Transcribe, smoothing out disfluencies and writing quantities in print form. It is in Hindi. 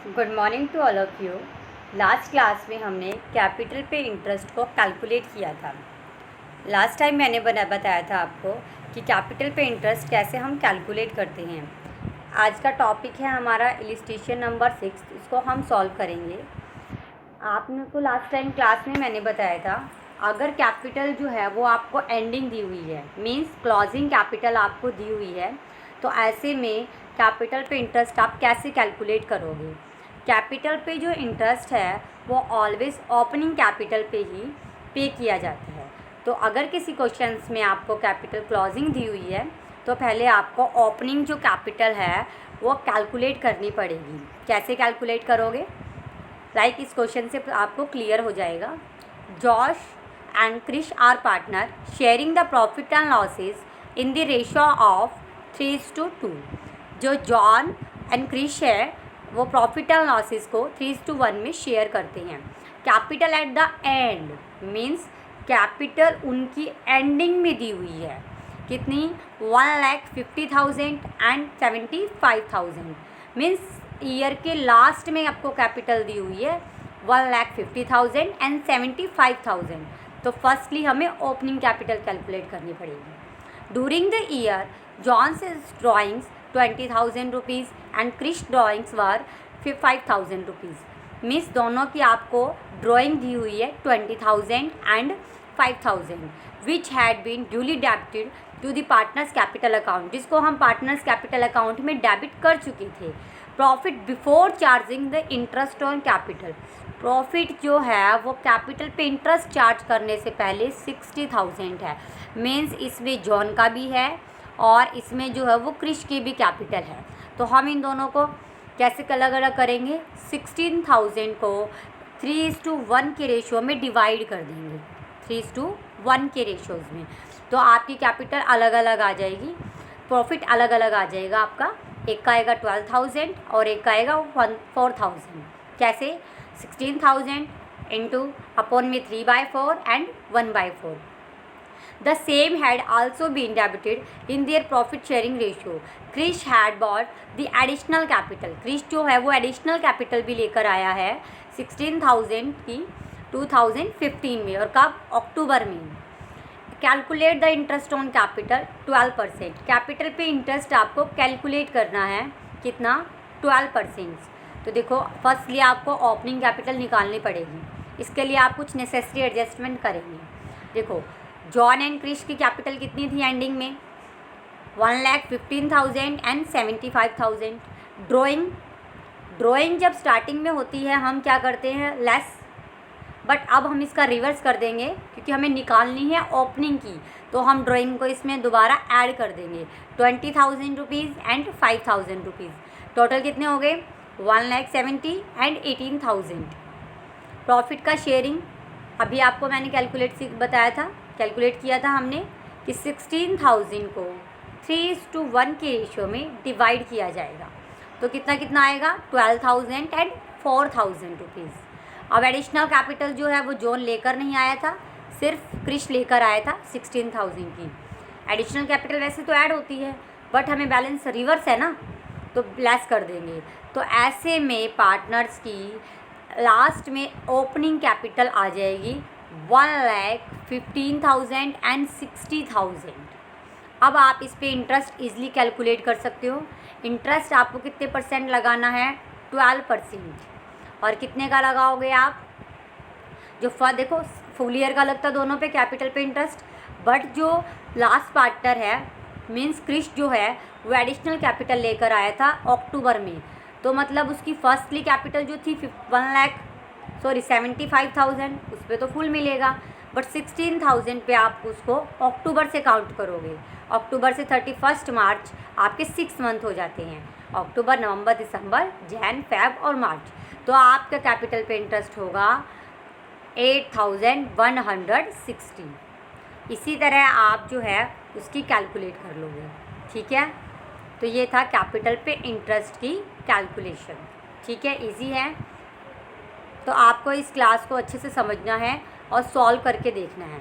Good morning to all of you. Last class में हमने कैपिटल पे इंटरेस्ट को कैलकुलेट किया था। लास्ट टाइम मैंने बताया था आपको कि कैपिटल पे इंटरेस्ट कैसे हम कैलकुलेट करते हैं। आज का टॉपिक है हमारा इलिस्ट्रेशन नंबर 6, इसको हम सॉल्व करेंगे। आपने को लास्ट टाइम क्लास में मैंने बताया था, अगर कैपिटल जो है वो आपको एंडिंग दी हुई है, मींस क्लोजिंग कैपिटल आपको दी हुई है, तो ऐसे में कैपिटल पे इंटरेस्ट आप कैसे कैलकुलेट करोगे। कैपिटल पे जो इंटरेस्ट है वो ऑलवेज ओपनिंग कैपिटल पे ही पे किया जाता है। तो अगर किसी क्वेश्चंस में आपको कैपिटल क्लोजिंग दी हुई है तो पहले आपको ओपनिंग जो कैपिटल है वो कैलकुलेट करनी पड़ेगी। कैसे कैलकुलेट करोगे, लाइक इस क्वेश्चन से आपको क्लियर हो जाएगा। Josh and Krish are partner sharing the profit and losses in the ratio of 3:2। जो जॉन एंड क्रिश है वो प्रॉफिट एंड लॉसेस को 3:1 में शेयर करते हैं। Capital at the end means capital उनकी एंडिंग में दी हुई है। कितनी? 1,50,000 एंड 75,000 मीन्स ईयर के लास्ट में आपको कैपिटल दी हुई है 1,50,000 एंड 75,000। तो फर्स्टली हमें ओपनिंग कैपिटल कैलकुलेट करनी पड़ेगी। During the year John's drawings 20,000 rupees and Krish drawings were 5,000 rupees. Means दोनों की आपको ड्राइंग दी हुई है 20,000 and 5,000 which had been duly debited to the partners capital account, जिसको हम पार्टनर्स कैपिटल अकाउंट में डेबिट कर चुके थे। Profit before charging the interest on capital, profit जो है वो कैपिटल पे इंटरेस्ट चार्ज करने से पहले 60,000 है। मीन्स इसमें जॉन का भी है और इसमें जो है वो क्रिश की भी कैपिटल है। तो हम इन दोनों को कैसे अलग अलग करेंगे, 16,000 को 3:1 के रेशियो में डिवाइड कर देंगे, 3:1 के रेशियोज़ में। तो आपकी कैपिटल अलग अलग आ जाएगी, प्रॉफिट अलग अलग आ जाएगा आपका। एक का आएगा 12,000 और एक का आएगा 4,000। कैसे? 16,000 इंटू अपॉन में 3/4 and 1/4। The same had also been debited in their profit sharing ratio. Krish had bought the additional capital. Krish जो है वो additional capital भी लेकर आया है 16,000 की 2015 में, और कब? अक्टूबर में। Calculate the interest on capital 12%। Capital पे इंटरेस्ट आपको कैलकुलेट करना है कितना? 12%। तो देखो फर्स्टली आपको ओपनिंग कैपिटल निकालनी पड़ेगी। इसके लिए आप कुछ नेसेसरी एडजस्टमेंट करेंगे। देखो जॉन एंड क्रिश की कैपिटल कितनी थी एंडिंग में? 1,15,000 एंड 75,000। ड्राइंग जब स्टार्टिंग में होती है हम क्या करते हैं? लेस। बट अब हम इसका रिवर्स कर देंगे क्योंकि हमें निकालनी है ओपनिंग की, तो हम ड्राइंग को इसमें दोबारा ऐड कर देंगे। 20,000 रुपीज़ एंड 5,000 रुपीज़। टोटल कितने हो गए? 1,70,000 एंड 18,000। प्रॉफिट का शेयरिंग अभी आपको मैंने कैलकुलेट किया था हमने कि 16,000 को 3:1 के रेशियो में डिवाइड किया जाएगा। तो कितना कितना आएगा? 12,000 एंड 4,000 रुपीज़। अब एडिशनल कैपिटल जो है वो जॉन लेकर नहीं आया था, सिर्फ क्रिश लेकर आया था 16,000 की। एडिशनल कैपिटल वैसे तो ऐड होती है बट हमें बैलेंस रिवर्स है ना, तो लेस कर देंगे। तो ऐसे में पार्टनर्स की लास्ट में ओपनिंग कैपिटल आ जाएगी 1,15,000 एंड 60,000। अब आप इस पे इंटरेस्ट ईजिली कैलकुलेट कर सकते हो। इंटरेस्ट आपको कितने परसेंट लगाना है? 12%। और कितने का लगाओगे आप? जो देखो फुल ईयर का लगता दोनों पे कैपिटल पे इंटरेस्ट, बट जो लास्ट पार्टनर है मीन्स क्रिश जो है वो एडिशनल कैपिटल लेकर आया था अक्टूबर में, तो मतलब उसकी फर्स्टली कैपिटल जो थी 75,000 उस पर तो फुल मिलेगा, बट 16,000 पे आप उसको अक्टूबर से काउंट करोगे। अक्टूबर से 31 मार्च आपके 6 मंथ हो जाते हैं, अक्टूबर, नवंबर, दिसंबर, जैन, फेब और मार्च। तो आपका कैपिटल पे इंटरेस्ट होगा 8,160। इसी तरह आप जो है उसकी कैलकुलेट कर लोगे। ठीक है, तो ये था कैपिटल पे इंटरेस्ट की कैलकुलेशन। ठीक है, इजी है। तो आपको इस क्लास को अच्छे से समझना है और सॉल्व करके देखना है।